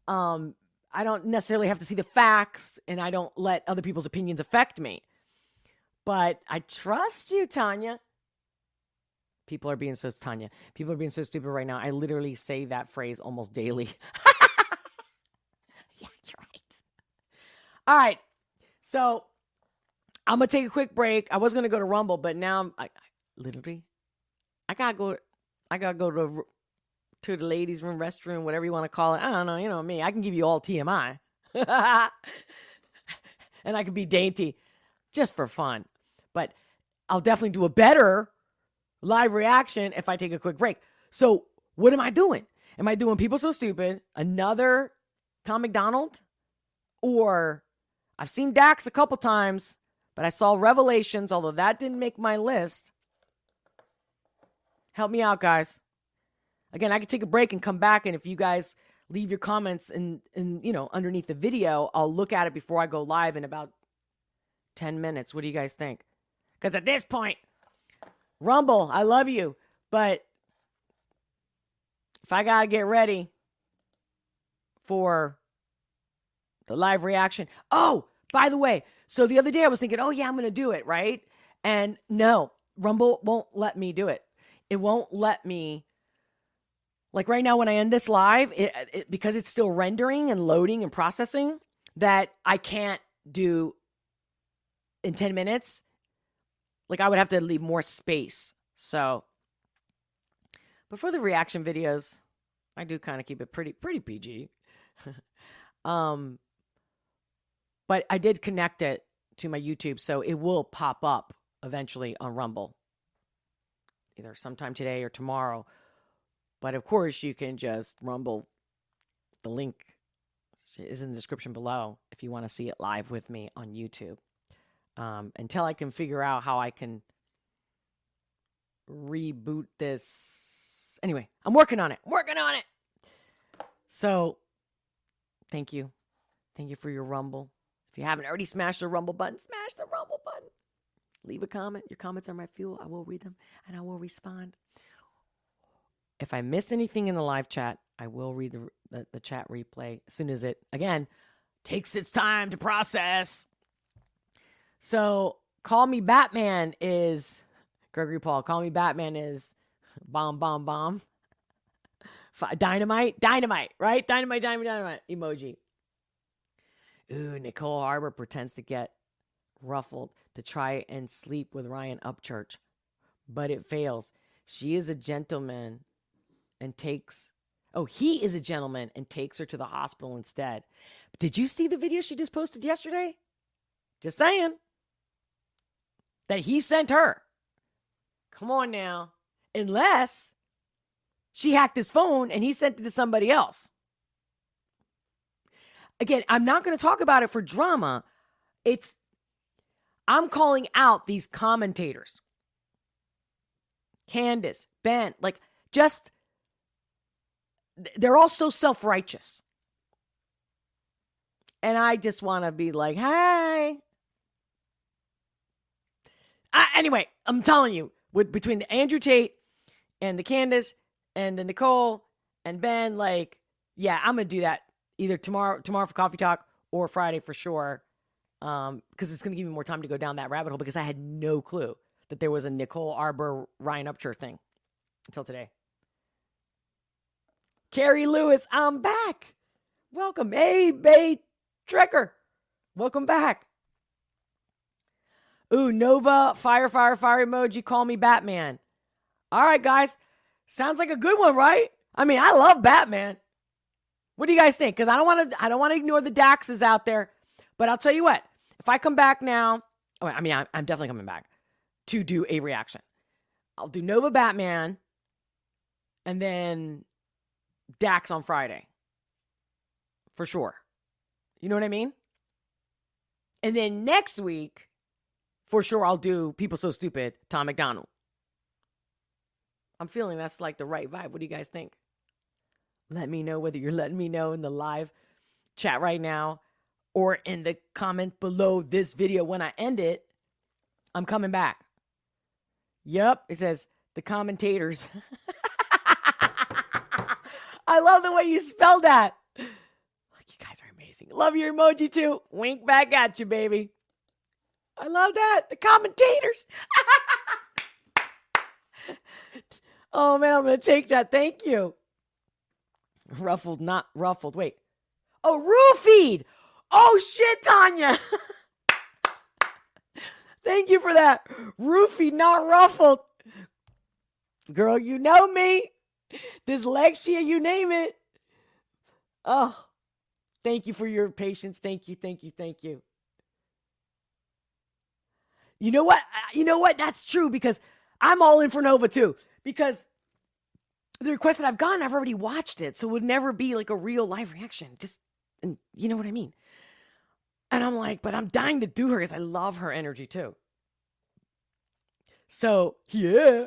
I don't necessarily have to see the facts, and I don't let other people's opinions affect me. But I trust you, Tanya. People are being so stupid right now. I literally say that phrase almost daily. Yeah, you're right. All right. So I'm going to take a quick break. I was going to go to Rumble, but now I got to go to the ladies' room, restroom, whatever you want to call it. I don't know. You know me. I can give you all TMI. And I can be dainty just for fun. But I'll definitely do a better live reaction if I take a quick break. So what am I doing? Am I doing People So Stupid, another Tom McDonald? Or I've seen Dax a couple times, but I saw Revelations, although that didn't make my list. Help me out, guys. Again, I can take a break and come back, and if you guys leave your comments in underneath the video, I'll look at it before I go live in about 10 minutes. What do you guys think? Because at this point, Rumble, I love you, but if I got to get ready for the live reaction. Oh, by the way, so the other day I was thinking, oh yeah, I'm going to do it, right? And no, Rumble won't let me do it. It won't let me. Like right now when I end this live, because it's still rendering and loading and processing, that I can't do in 10 minutes. Like I would have to leave more space. So, but for the reaction videos, I do kind of keep it pretty PG. But I did connect it to my YouTube, so it will pop up eventually on Rumble. Either sometime today or tomorrow. But of course, you can just Rumble. The link is in the description below if you want to see it live with me on YouTube. Until I can figure out how I can reboot this. Anyway, I'm working on it. So, thank you. Thank you for your Rumble. If you haven't already smashed the Rumble button, smash the Rumble button. Leave a comment. Your comments are my fuel. I will read them and I will respond. If I missed anything in the live chat, I will read the chat replay as soon as it, again, takes its time to process. So, Call Me Batman is, Gregory Paul, Call Me Batman is bomb. Dynamite, right? Dynamite emoji. Ooh, Nicole Arbour pretends to get ruffled to try and sleep with Ryan Upchurch, but it fails. He is a gentleman and takes her to the hospital instead. Did you see the video she just posted yesterday? Just saying. That he sent her. Come on now. Unless she hacked his phone and he sent it to somebody else. Again, I'm not going to talk about it for drama. I'm calling out these commentators. Candace, Ben, they're all so self-righteous. And I just want to be like, hey. Anyway, I'm telling you, between the Andrew Tate and the Candace and the Nicole and Ben, I'm going to do that either tomorrow for Coffee Talk or Friday for sure. Because it's going to give me more time to go down that rabbit hole because I had no clue that there was a Nicole Arbour, Ryan Upchurch thing until today. Carrie Lewis, I'm back. Welcome. Hey, Bay Trekker. Welcome back. Ooh, Nova, fire emoji, Call Me Batman. All right, guys. Sounds like a good one, right? I mean, I love Batman. What do you guys think? Because I don't want to ignore the Daxes out there. But I'll tell you what. If I come back now, I'm definitely coming back to do a reaction. I'll do Nova Batman and then Dax on Friday. For sure. You know what I mean? And then next week, for sure, I'll do People So Stupid, Tom McDonald. I'm feeling that's like the right vibe. What do you guys think? Let me know whether you're letting me know in the live chat right now or in the comment below this video when I end it. I'm coming back. Yep, it says the commentators. I love the way you spelled that. You guys are amazing. Love your emoji too. Wink back at you, baby. I love that. The commentators. Oh, man, I'm going to take that. Thank you. Ruffled, not ruffled. Wait. Oh, roofied. Oh, shit, Tanya. Thank you for that. Roofied, not ruffled. Girl, you know me. Dyslexia, you name it. Oh, thank you for your patience. Thank you, thank you, thank you. You know what? That's true because I'm all in for Nova too. Because the request that I've gotten, I've already watched it. So it would never be like a real live reaction. And you know what I mean? And I'm like, but I'm dying to do her because I love her energy too. So, yeah.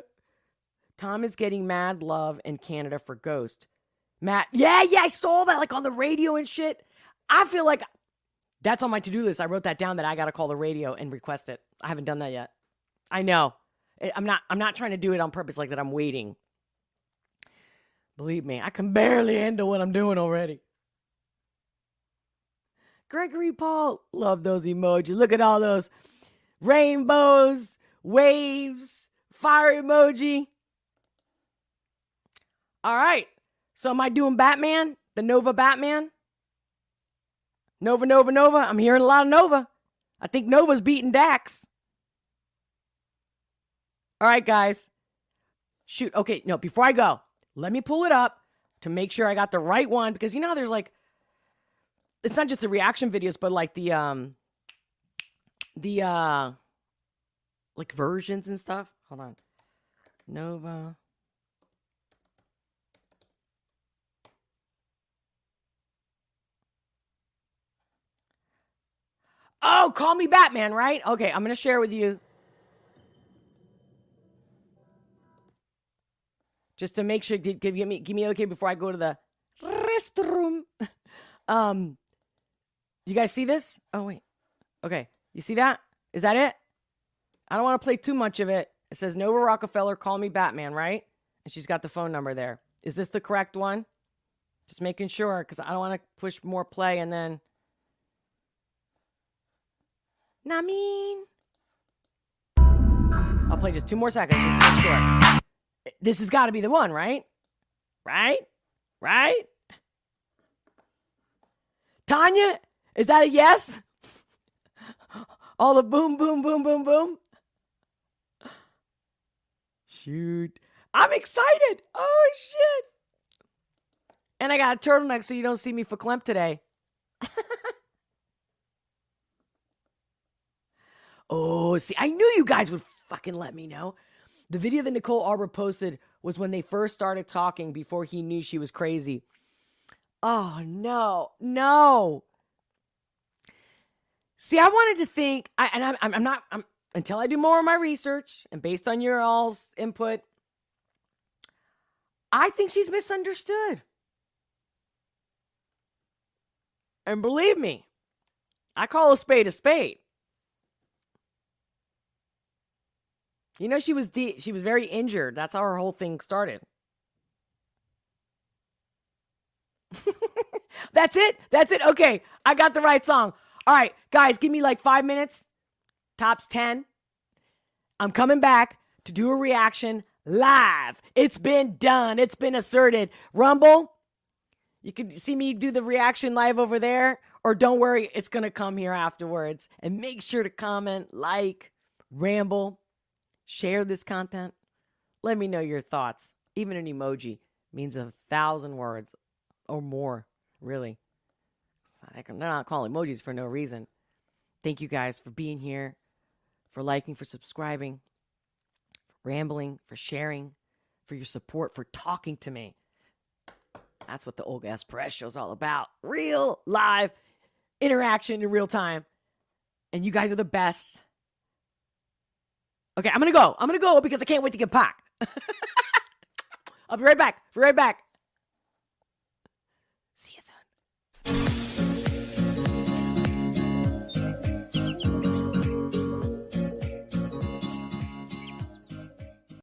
Tom is getting mad love in Canada for Ghost. Matt, yeah, I saw that like on the radio and shit. I feel like that's on my to-do list. I wrote that down that I got to call the radio and request it. I haven't done that yet. I know. I'm not trying to do it on purpose like that. I'm waiting. Believe me, I can barely handle what I'm doing already. Gregory Paul, love those emojis. Look at all those rainbows, waves, fire emoji. All right. So am I doing Batman? The Nova Batman? Nova. I'm hearing a lot of Nova. I think Nova's beating Dax. All right, guys. Shoot. Okay, no, before I go, let me pull it up to make sure I got the right one. Because you know how there's like, it's not just the reaction videos, but like the like versions and stuff. Hold on. Nova. Oh, Call Me Batman, right? Okay, I'm going to share with you. Just to make sure, give me okay before I go to the restroom. You guys see this? Oh, wait. Okay, you see that? Is that it? I don't want to play too much of it. It says Nova Rockefeller, Call Me Batman, right? And she's got the phone number there. Is this the correct one? Just making sure, because I don't want to push more play and then... Namin. I'll play just 2 more seconds just to make sure. This has got to be the one, right? Right? Tanya, is that a yes? All the boom, boom, boom, boom, boom. Shoot. I'm excited. Oh, shit. And I got a turtleneck so you don't see me for Klemp today. Oh, see, I knew you guys would fucking let me know. The video that Nicole Arbour posted was when they first started talking before he knew she was crazy. Oh, no. See, I wanted to think, I'm not, until I do more of my research and based on your all's input, I think she's misunderstood. And believe me, I call a spade a spade. You know, she was very injured. That's how her whole thing started. That's it. Okay, I got the right song. All right, guys, give me like 5 minutes. Tops 10. I'm coming back to do a reaction live. It's been done. It's been asserted. Rumble, you can see me do the reaction live over there. Or don't worry, it's going to come here afterwards. And make sure to comment, like, ramble. Share this content. Let me know your thoughts. Even an emoji means 1,000 words or more, really. They're not calling emojis for no reason. Thank you guys for being here, for liking, for subscribing, rambling, for sharing, for your support, for talking to me. That's what the Olga S. Pérez show is all about. Real, live interaction in real time. And you guys are the best. Okay, I'm going to go because I can't wait to get back. I'll be right back. See you soon.